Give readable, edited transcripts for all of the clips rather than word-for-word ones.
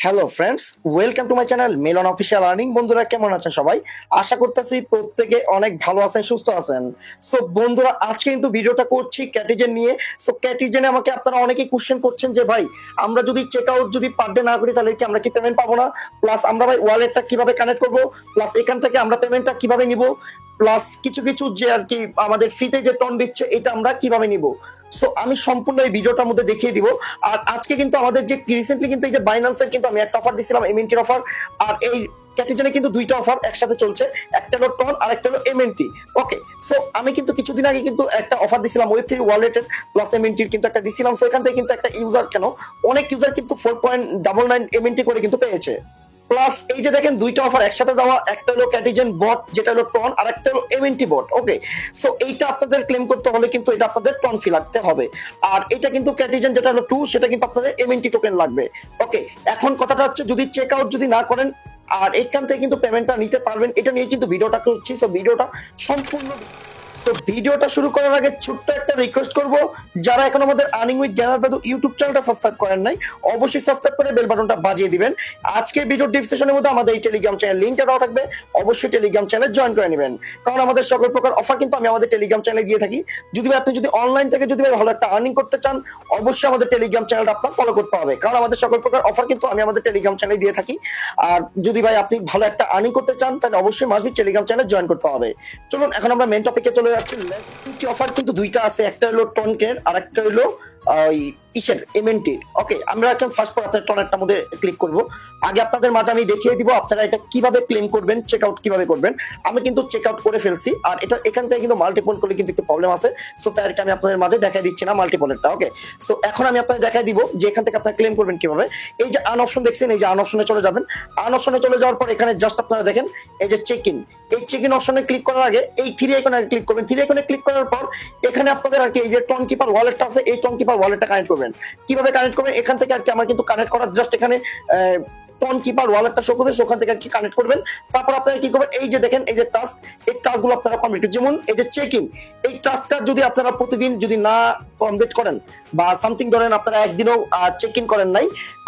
Hello friends, welcome to my channel melon official earning. বন্ধুরা কেমন আছেন সবাই? আশা করতেছি প্রত্যেকে অনেক ভালো আছেন, সুস্থ আছেন। সো বন্ধুরা, আজকে কিন্তু ভিডিওটা করছি ক্যাটিজেন নিয়ে। সো ক্যাটিজেনে আমাকে আপনারা অনেকেই কোশ্চেন করছেন যে ভাই, আমরা যদি চেক আউট যদি পার ডে না করি তাহলে কি আমরা কি পেমেন্ট পাবো না? প্লাস আমরা ভাই ওয়ালেটটা কিভাবে কানেক্ট করবো, প্লাস এখান থেকে আমরা পেমেন্টটা কিভাবে নিব, প্লাস কিছু কিছু যে আর কি আমাদের ফ্রিতে যে টন দিচ্ছে এটা আমরা কিভাবে নিব। সো আমি সম্পূর্ণ এই ভিডিওটার মধ্যে দেখিয়ে দিব। আর আজকে কিন্তু আমাদের যে রিসেন্টলি কিন্তু এই যে বাইন্যান্সের কিন্তু আমি একটা অফার দিছিলাম, এমএনটির অফার। আর এই ক্যাটিজনে কিন্তু দুইটা অফার একসাথে চলছে, একটা হলো টন আর একটা হলো এমএনটি। ওকে, সো আমি কিন্তু কিছুদিন আগে কিন্তু একটা অফার দিছিলাম ওয়েব3 ওয়ালেটের প্লাস এমএনটির কিন্তু একটা দিছিলাম। সো এখান থেকে কিন্তু একটা ইউজার কেন অনেক ইউজার কিন্তু 4.99 এমএনটি করে কিন্তু পেয়েছে। প্লাস এই যে দেখেন দুইটা অফার একসাথে দেওয়া, একটা হলো ক্যাটিজেন বট যেটা হলো টন, আর একটা হলো এমএনটি বট। ওকে, সো এইটা আপনাদের ক্লেম করতে হলে কিন্তু এটা আপনাদের টন ফি লাগতে হবে। আর এটা কিন্তু ক্যাটিজেন যেটা হলো 2 সেটা কিন্তু আপনাদের এমএনটি টোকেন লাগবে। ওকে, এখন কথাটা হচ্ছে যদি চেক আউট যদি না করেন আর এখান থেকে কিন্তু পেমেন্টটা নিতে পারবেন, এটা নিয়ে কিন্তু ভিডিওটা করছি। সো ভিডিওটা সম্পূর্ণ ভিডিওটা শুরু করার আগে ছোট্ট একটা রিকোয়েস্ট করব, যারা এখন আমাদের আর্নিং উইথ জ্ঞানার দাদু ইউটিউব চ্যানেলটা সাবস্ক্রাইব করেন নাই, অবশ্যই সাবস্ক্রাইব করে বেল বাটনটা বাজিয়ে দিবেন। আজকে ভিডিওর ডিসক্রিপশনের মধ্যে আমাদের এই টেলিগ্রাম চ্যানেল লিংকটা দেওয়া থাকবে, অবশ্যই টেলিগ্রাম চ্যানেলে জয়েন করে নেবেন। কারণ আমাদের সকল প্রকার অফার কিন্তু আমি আমাদের টেলিগ্রাম চ্যানেলে দিয়ে থাকি। যদি আপনি যদি অনলাইন থেকে যদি ভালো একটা আর্নিং করতে চান, অবশ্যই আমাদের টেলিগ্রাম চ্যানেলটা আপনার ফলো করতে হবে, কারণ আমাদের সকল প্রকার অফার কিন্তু আমি আমাদের টেলিগ্রাম চ্যানেলে দিয়ে থাকি। আর যদি ভাই আপনি ভালো একটা আর্নিং করতে চান তাহলে অবশ্যই মাসবি টেলিগ্রাম চ্যানেলে জয়েন করতে হবে। চলুন এখন আমরা মেন টপিকে চলে যাচ্ছি। অফার কিন্তু দুইটা আছে, একটা হলো টনকের আর একটা হলো ইসের এমএনটির। ওকে, আমরা এখন ফার্স্ট পর আপনার টনেরটার মধ্যে ক্লিক করব। আগে আপনাদের মাঝে আমি দেখিয়ে দিব আপনারা এটা কিভাবে ক্লেম করবেন, চেক আউট কিভাবে করবেন। আমি কিন্তু চেক আউট করে ফেলছি, আর এটা এখান থেকে কিন্তু মাল্টিপল করলে কিন্তু একটু প্রবলেম আছে। সো তাই আর কি আমি আপনাদের মাঝে দেখাই দিচ্ছি না মাল্টিপলেরটা। ওকে, সো এখন আমি আপনাদের দেখাই দিব যে এখান থেকে আপনারা ক্লেম করবেন কিভাবে। এই যে আন অপশন দেখছেন, এই যে আন অপশনে চলে যাবেন। আন অপশনে চলে যাওয়ার পর এখানে জাস্ট আপনারা দেখেন এই যে চেক ইন, এই চেক ইন অপশনে ক্লিক করার আগে এই থ্রি আইকনে ক্লিক করবেন। থ্রি আইকনে ক্লিক করার পর এখানে আপনাদের আর কি এই যে টন কিপার ওয়ালেটটা আছে, এই টন কিপার ওয়ালেটটা কানেক্ট করবেন। কিভাবে কানেক্ট করবেন, এখান থেকে আর কি আমার কিন্তু কানেক্ট করার জাস্ট এখানে টন কিপার ওয়ালেটটা শো করবে, ওখান থেকে আর কি কানেক্ট করবেন। তারপর আপনারা কি করবেন, এই যে দেখেন এই যে টাস্ক, এই টাস্কগুলো আপনারা কমপ্লিট, যেমন এই যে চেক ইন, এই টাস্কটা যদি আপনারা প্রতিদিন যদি না কমপ্লিট করেন বা সামথিং ধরেন আপনারা একদিনও চেক ইন করেন নাই,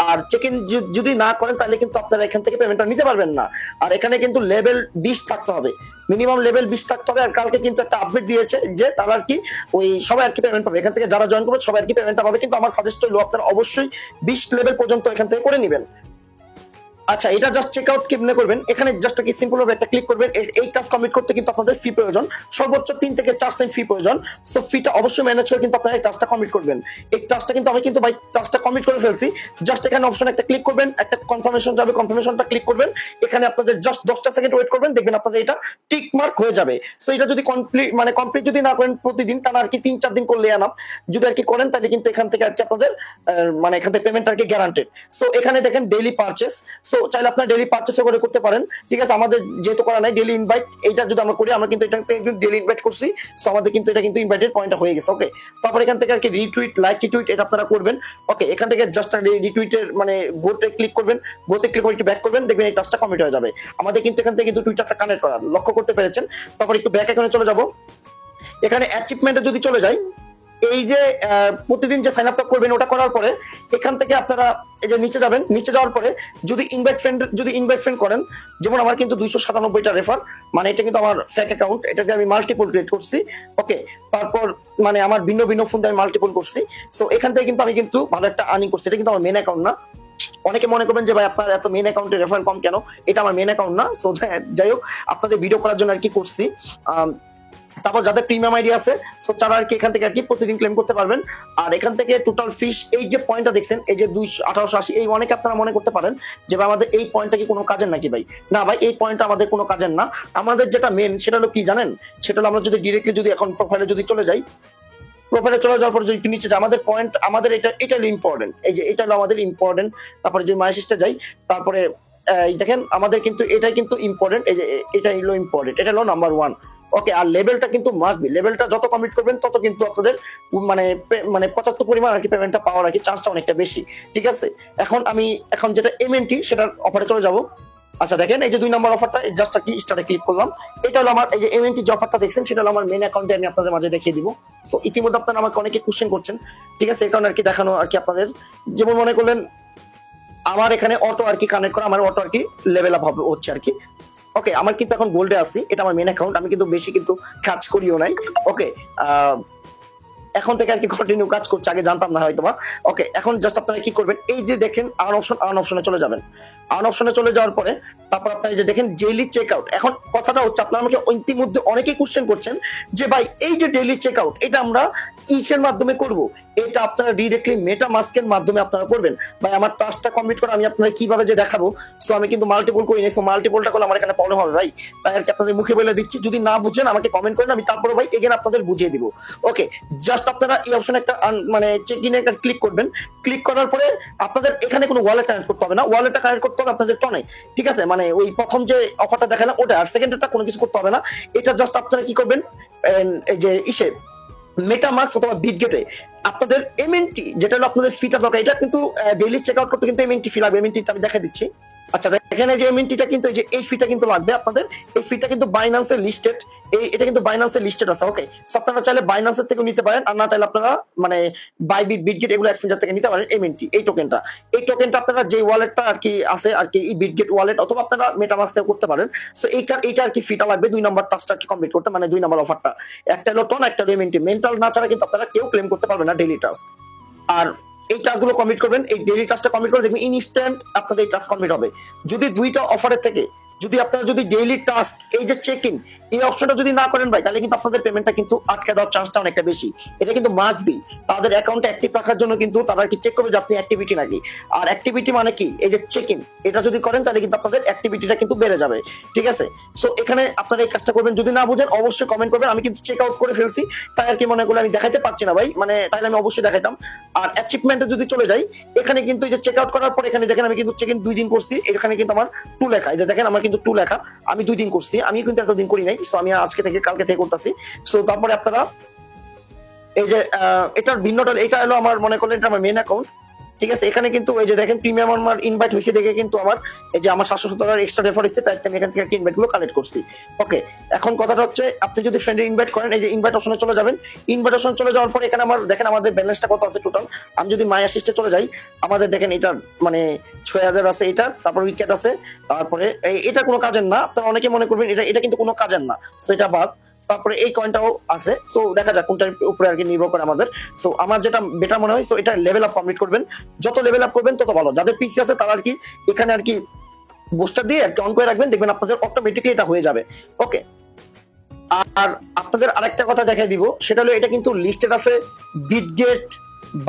আর চেক ইন যদি না করেন তাহলে কিন্তু আপনারা এখান থেকে পেমেন্টটা নিতে পারবেন না। আর এখানে কিন্তু লেভেল 20 থাকতে হবে, মিনিমাম লেভেল 20 থাকতে হবে। আর কালকে কিন্তু একটা আপডেট দিয়েছে যে তারা আর কি ওই সবাই আর কি পেমেন্ট পাবে, এখান থেকে যারা জয়েন করবে সবাই আর কি পেমেন্টটা পাবে। কিন্তু আমার সাজেস্ট হলো আপনারা অবশ্যই 20 লেভেল পর্যন্ত এখান থেকে করে নেবেন। আচ্ছা, এটা জাস্ট চেক আউট কেমনে করবেন, এখানে জাস্ট কি সিম্পল ভাবে একটা ক্লিক করবেন। এই টাস্ক কমপ্লিট করতে কিন্তু আপনাদের ফি প্রয়োজন, সর্বোচ্চ 3 থেকে 4 সেন্ট ফি প্রয়োজন। সো ফিটা অবশ্যই ম্যানেজ করে কিন্তু আপনারা এই টাস্কটা কমপ্লিট করবেন। এই টাস্কটা কিন্তু আমি কিন্তু ভাই টাস্কটা কমপ্লিট করে ফেলছি। জাস্ট এখানে অপশন একটা ক্লিক করবেন, একটা কনফার্মেশন যাবে, কনফার্মেশনটা ক্লিক করবেন। এখানে আপনাদের জাস্ট 10টা সেকেন্ড ওয়েট করবেন, দেখবেন আপনাদের এটা টিক মার্ক হয়ে যাবে। সো এটা যদি কমপ্লিট যদি না করেন প্রতিদিন, টানা আর কি 3-4 দিন করলে আনাম, যদি আর কি করেন তাহলে কিন্তু এখান থেকে আর কি আপনাদের মানে এখান থেকে পেমেন্ট আর কি গ্যারান্টেড। সো এখানে দেখেন ডেইলি পারচেস, সো চাইলে আপনারা ডেইলি পারচেসও করে করতে পারেন। ঠিক আছে, আমাদের যেহেতু করা নাই ডেইলি ইনভাইট, এইটা যদি আমরা করি আমরা কিন্তু এটা ডেইলি ইনভাইট করছি। সো আমাদের কিন্তু এটা কিন্তু ইনভাইটেড পয়েন্ট হয়ে গেছে। ওকে, তারপর এখান থেকে আর কি রিটুইট, লাইক রিটুইট এটা আপনারা করবেন। ওকে, এখান থেকে জাস্ট রিটুইটের মানে গোতে ক্লিক করবেন, গোতে ক্লিক করে একটু ব্যাক করবেন, দেখবেন এই টাস্কটা কমপ্লিট হয়ে যাবে। আমাদের কিন্তু এখান থেকে কিন্তু টুইটারটা কানেক্ট করা লক্ষ্য করতে পেরেছেন। তারপর একটু ব্যাক এখানে চলে যাব। এখানে অ্যাচিভমেন্টে যদি চলে যাই, এই যে প্রতিদিন যে সাইন আপটা করবেন ওটা করার পরে এখান থেকে আপনারা এই যে নিচে যাবেন, নিচে যাওয়ার পরে যদি ইনভাইট ফ্রেন্ড করেন, যেমন আমার কিন্তু 297টা রেফার, মানে এটা কিন্তু আমার ফেক অ্যাকাউন্ট, এটাকে আমি মাল্টিপল ক্রিয়েট করছি। ওকে, তারপর মানে আমার ভিন্ন ভিন্ন ফোন দিয়ে আমি মাল্টিপল করছি। সো এখান থেকে কিন্তু আমি কিন্তু ভালো একটা আর্নিং করছি। এটা কিন্তু আমার মেন অ্যাকাউন্ট না। অনেকে মনে করবেন যে ভাই আপনার এত মেন অ্যাকাউন্টে রেফারেল কম কেন, এটা আমার মেন অ্যাকাউন্ট না। সো যাই হোক, আপনাদের ভিডিও করার জন্য আর কি করছি। তারপর যাদের প্রিমিয়াম আইডি আছে সো তারা আর কি এখান থেকে আর কি প্রতিদিন ক্লেম করতে পারবেন। আর এখান থেকে টোটাল ফিস, এই যে পয়েন্টটা দেখছেন এই যে 1880, এই অনেকে আপনারা মনে করতে পারেন যে ভাই আমাদের এই পয়েন্টটা কি কোনো কাজের নাকি? ভাই না ভাই, এই পয়েন্টটা আমাদের কোনো কাজের না। আমাদের যেটা মেন সেটা হলো কি জানেন, সেটা হলো আমরা যদি ডিরেক্টলি যদি এখন প্রোফাইলে যদি চলে যাই, প্রোফাইলে চলে যাওয়ার পর যদি একটু নিচে যাই, আমাদের পয়েন্ট আমাদের এটা হলো ইম্পর্টেন্ট, এই যে এটা হলো আমাদের ইম্পর্টেন্ট। তারপরে যদি মাইসিস্টে যাই, তারপরে দেখেন আমাদের কিন্তু এটাই কিন্তু ইম্পর্টেন্ট, এই যে এটা হলো ইম্পর্টেন্ট, এটা হলো নাম্বার 1। ওকে, আর লেভেলটা কিন্তু মাস্ট বি, লেভেলটা যত কমপ্লিট করবেন তত কিন্তু আপনাদের মানে 75 পরিমাণ আর কি পেমেন্টটা পাওয়ার আর কি চান্সটা অনেকটা বেশি। ঠিক আছে, এখন যেটা এমএনটি সেটার অফারে চলে যাব। আচ্ছা দেখেন এই যে 2 নম্বর অফারটা জাস্ট কি স্টারে ক্লিক করলাম, এটা হলো আমার এই যে এমএনটি যে অফারটা দেখছেন সেটা হলো আমার মেন অ্যাকাউন্টে আমি আপনাদের মাঝে দেখিয়ে দিব। সো ইতিমধ্যে আপনারা আমাকে অনেকে কোশ্চেন করছেন, ঠিক আছে, এই কারণে আর কি দেখানো আর কি আপনাদের। যেমন মনে করলেন আমার এখানে অটো আর কি কানেক্ট করা, আমার অটো আর কি লেভেল আপ হবে হচ্ছে আর কি। ওকে, আমার কিন্তু এখন গোল্ডে আছি, এটা আমার মেন অ্যাকাউন্ট, আমি কিন্তু বেশি কিন্তু কাজ করিও নাই। ওকে, এখন থেকে আর কি কন্টিনিউ কাজ করছে, আগে জানতাম না হয়তো বা। ওকে, এখন জাস্ট আপনারা কি করবেন, এই যে দেখেন আর্ন অপশনে চলে যাবেন। আর্ন অপশনে চলে যাওয়ার পরে তারপর আপনারা যে দেখেন ডেইলি চেক আউট। এখন কথাটা হচ্ছে, আপনারা আমাকে ইতিমধ্যে অনেকেই কোশ্চেন করছেন যে ভাই এই যে ডেইলি চেক আউট, এটা আমরা কিসের মাধ্যমে করব? এটা আপনারা ডিরেক্টলি মেটামাস্কের মাধ্যমে আপনারা করবেন। ভাই আমার টাস্কটা কমপ্লিট করে আমি আপনাদের কিভাবে যে দেখাবো, সো আমি কিন্তু মাল্টিপল করি নাই, সো মাল্টিপলটা করলে আমার এখানে প্রবলেম হবে ভাই, তাই আর কি আপনাদের মুখে বলে দিচ্ছি। যদি না বুঝেন আমাকে কমেন্ট করেন, আমি তারপরে ভাই এগেন আপনাদের বুঝিয়ে দিব। ওকে, জাস্ট আপনারা এই অপশনে একটা মানে চেক ইনে ক্লিক করবেন। ক্লিক করার পরে আপনাদের এখানে কোনো ওয়ালেট কানেক্ট করতে হবে না, ওয়ালেটটা কানেক্ট করতে হবে আপনাদের টনে, ঠিক আছে? মানে ওই প্রথম যে অফারটা দেখালাম ওটা, আর সেকেন্ডটা কোনো কিছু করতে হবে না। এটা জাস্ট আপনারা কি করবেন, এই যে ইসে মেটামাস্ক অথবা বিটগেটে আপনাদের এমএনটি যেটা হলো আপনাদের ফিটা দরকার, এটা কিন্তু ডেইলি চেক আউট করতে কিন্তু এমএনটি ফি লাগবে, এমএনটিটা আমি দেখা দিচ্ছি। আচ্ছা দেখেন, এই যে এমএনটিটা কিন্তু এই যে এই ফিটা কিন্তু লাগবে আপনাদের, এই ফিটা কিন্তু বাইন্যান্সে লিস্টেড, এটা কিন্তু বাইন্যান্সে লিস্টেড আছে। ওকে, সো আপনারা চাইলে বাইন্যান্সের থেকে নিতে পারেন, আর না চাইলে আপনারা মানে বাইবিট, বিটগেট এগুলো এক্সচেঞ্জার থেকে নিতে পারেন এমএনটি এই টোকেনটা আপনারা যে ওয়ালেটটা আর কি আছে আর কি, এই বিটগেট ওয়ালেট অথবা আপনারা মেটামাস্ক থেকে করতে পারেন। সো এইটা আর কি ফিটা লাগবে 2 নাম্বার টাস্কটা কি কমপ্লিট করতে, মানে 2 নাম্বার অফারটা, একটা হলো টন, একটা হলো এমএনটি। মেন্টাল না ছাড়া কিন্তু আপনারা কেউ ক্লেম করতে পারবেন না ডেইলি টাস্ক। আর এই টাস্কগুলো কমপ্লিট করবেন, এই ডেইলি টাস্কটা কমপ্লিট করে দেখবেন ইনস্ট্যান্ট আপনাদের এই টাস্ক কমপ্লিট হবে। যদি দুইটা অফারের থেকে যদি আপনারা যদি ডেইলি টাস্ক এই যে চেক ইন এই অপশনটা যদি না করেন ভাই, তাহলে কিন্তু আপনাদের পেমেন্টটা কিন্তু আটকে দেওয়ার চান্সটা অনেকটা বেশি। এটা কিন্তু মাস্ট বি, তাদের অ্যাকাউন্টে অ্যাক্টিভ রাখার জন্য কিন্তু তারা কি চেক করবে যে আপনি অ্যাক্টিভিটি নাকি। আর অ্যাক্টিভিটি মানে কি, এই যে চেক ইন এটা যদি করেন তাহলে কিন্তু আপনাদের অ্যাক্টিভিটিটা কিন্তু বেড়ে যাবে, ঠিক আছে? সো এখানে আপনারা এই কাজটা করবেন। যদি না বুঝেন অবশ্যই কমেন্ট করবেন, আমি কিন্তু চেক আউট করে ফেলছি, তাই আর কি মনে করলে আমি দেখাইতে পারছি না ভাই, মানে তাহলে আমি অবশ্যই দেখাইতাম। আর অ্যাচিভমেন্টে যদি চলে যাই, এখানে কিন্তু এই যে চেক আউট করার পর এখানে দেখেন আমি কিন্তু চেক ইন 2 দিন করছি, এখানে কিন্তু আমার 2 লেখা, এই যে দেখেন আমার কিন্তু 2 লেখা, আমি 2 দিন করছি, আমি কিন্তু এতদিন করি নাই। সো আমি আজকে থেকে কালকে থেকে করতেছি। সো তারপরে আপনারা এই যে এটার ভিন্নটা, এটা হলো আমার মনে করলেন এটা আমার মেন অ্যাকাউন্ট, ঠিক আছে? এখানে কিন্তু এই যে দেখেন প্রিমিয়াম আমার ইনভাইট হয়েছে দেখে কিন্তু আমার এই যে আমার 770 এক্সট্রা রেফার হচ্ছে, তাই আমি এখান থেকে একটা ইনভাইট গুলো কালেক্ট করছি। ওকে, এখন কথাটা হচ্ছে আপনি যদি ফ্রেন্ডে ইনভাইট করেন, এই যে ইনভাইট অপশনে চলে যাবেন। ইনভাইট অপশনে চলে যাওয়ার পরে এখানে আমার দেখেন আমাদের ব্যালেন্সটা কত আছে টোটাল। আমি যদি মাই অ্যাসিস্টে চলে যাই, আমাদের দেখেন এটা মানে 6000 আছে, এটা তারপর উইকেট আছে, তারপরে এটা কোনো কাজের না। আপনারা অনেকে মনে করবেন এটা কিন্তু কোনো কাজের না, সো এটা বাদ। তারপরে এই কয়েনটাও আছে, সো দেখা যাক কোনটার উপরে আর কি নির্ভর করে আমাদের। সো আমার যেটা বেটার মনে হয়, সো এটা লেভেল আপ কমপ্লিট করবেন, যত লেভেল আপ করবেন তত ভালো। যাদের পিসি আছে তারা আর কি এখানে আর কি বুস্টার দিয়ে আর কি অন করে রাখবেন, দেখবেন আপনাদের অটোমেটিকলি এটা হয়ে যাবে। ওকে, আর আপনাদের আরেকটা কথা দেখাই দিব, সেটা হলো এটা কিন্তু লিস্টেড আছে বিটগেট,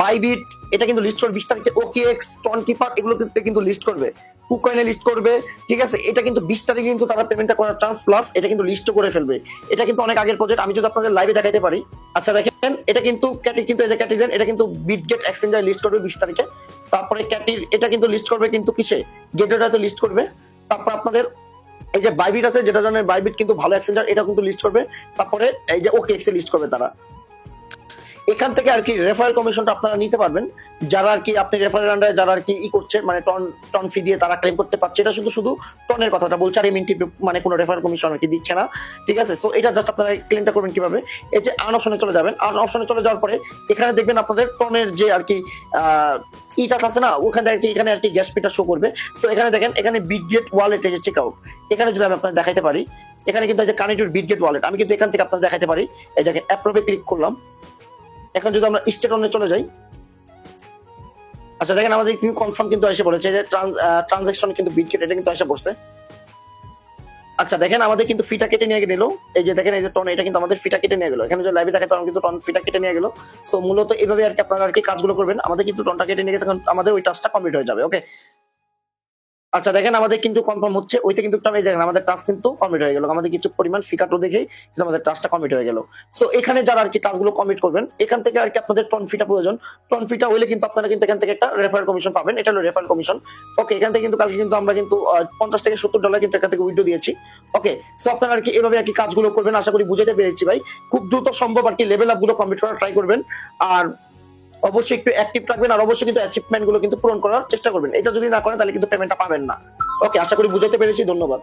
বাইবিট, এটা কিন্তু লিস্ট করবে 20 তারিখে। ওকেএক্স, টনকিপার এগুলো কিন্তু লিস্ট করবে, কুকয়েনে লিস্ট করবে, ঠিক আছে? এটা কিন্তু 20 তারিখে কিন্তু তারা পেমেন্টটা করার চান্স, প্লাস এটা কিন্তু লিস্ট করে ফেলবে। এটা কিন্তু অনেক আগের প্রজেক্ট, আমি যদি আপনাদের লাইভে দেখাইতে পারি। আচ্ছা দেখেন, এটা কিন্তু কিন্তু এই যে ক্যাটিজেন, এটা কিন্তু বিটগেট এক্সচেঞ্জার লিস্ট করবে 20 তারিখে। তারপরে ক্যাটির এটা কিন্তু লিস্ট করবে কিন্তু কিসে, গেটওয়েটা তো লিস্ট করবে। তারপর আপনাদের এই যে বাইবিট আছে, যেটা জানেন বাইবিট কিন্তু ভালো এক্সচেঞ্জার, এটা কিন্তু লিস্ট করবে। তারপরে এই যে ওকেএক্স এ লিস্ট করবে তারা। এখান থেকে আর কি রেফারেল কমিশনটা আপনারা নিতে পারবেন, যারা আর কি আপনি রেফারেল আন্ডারে যারা আর কি করছে, মানে টন ফি দিয়ে তারা ক্লেম করতে পারছে। এটা শুধু টনের কথাটা বলছে, আর এমএনটি মানে কোনো রেফারেল কমিশন আর কি দিচ্ছে না, ঠিক আছে? সো এটা জাস্ট আপনারা ক্লেমটা করবেন কিভাবে, এই যে আর্ন অপশনে চলে যাবেন। আর্ন অপশনে চলে যাওয়ার পরে এখানে দেখবেন আপনাদের টনের যে আর কি ইটা আছে না, ওখানে আর কি এখানে আর কি গ্যাস ফিটা শো করবে। সো এখানে দেখেন, এখানে বিটগেট ওয়ালেট এই যে চেক আউট, এখানে যদি আমি আপনাদের দেখাইতে পারি, এখানে কিন্তু এই যে কানেক্টেড বিটগেট ওয়ালেট, আমি কিন্তু এখান থেকে আপনাদের দেখাইতে পারি। এই দেখেন অ্যাপ্রুভে ক্লিক করলাম। এখন যদি আমরা স্টেট অনে চলে যাই, আচ্ছা দেখেন আমাদের কিন্তু কনফার্ম কিন্তু এসে বলেছে যে ট্রানজাকশন কিন্তু বিটগেট এটা কিন্তু এসে পড়ছে। আচ্ছা দেখেন আমাদের কিন্তু ফিটা কেটে নিয়ে গেল, এই যে দেখেন এই যে টন, এটা কিন্তু আমাদের ফিটা কেটে নিয়ে গেল। এখানে যে লাইভে দেখাতে পারলাম কিন্তু টন ফিটা কেটে নিয়ে গেল। সো মূলত এইভাবে আর কি আপনারা আর কি কাজগুলো করবেন। আমাদের কিন্তু টনটা কেটে নিয়ে গেছে, এখন আমাদের ওই টাস্কটা কমপ্লিট হয়ে যাবে। ওকে, আচ্ছা দেখেন আমাদের কিন্তু কনফার্ম হচ্ছে, ওইটা কিন্তু দেখেন আমাদের টাস্ক কিন্তু কমপ্লিট হয়ে গেল, আমাদের কিছু পরিমাণ ফিকাটো দেখেই কিন্তু আমাদের টাস্কটা কমপ্লিট হয়ে গেল। সো এখানে যারা আর কি টাস্কগুলো কমপ্লিট করবেন, এখান থেকে আর কি আপনাদের টন ফিটা প্রয়োজন। টন ফিটা হইলে কিন্তু আপনারা কিন্তু এখান থেকে একটা রেফারেল কমিশন পাবেন, এটা হলো রেফারেল কমিশন। ওকে, এখান থেকে কিন্তু কালকে কিন্তু আমরা কিন্তু $50 থেকে $70 কিন্তু এখান থেকে উইথড্র দিয়েছি। ওকে, সো আপনারা আর কি এভাবে আর কি কাজগুলো করবেন, আশা করি বুঝাতে পেরেছি ভাই। খুব দ্রুত সম্ভব আর কি লেভেল আপ গুলো কমপ্লিট করার ট্রাই করবেন, আর অবশ্যই একটু অ্যাক্টিভ থাকবেন, আর অবশ্যই কিন্তু অ্যাচিভমেন্ট গুলো কিন্তু পূরণ করার চেষ্টা করবেন। এটা যদি না করেন তাহলে কিন্তু পেমেন্টটা পাবেন না। ওকে, আশা করি বুঝাতে পেরেছি, ধন্যবাদ।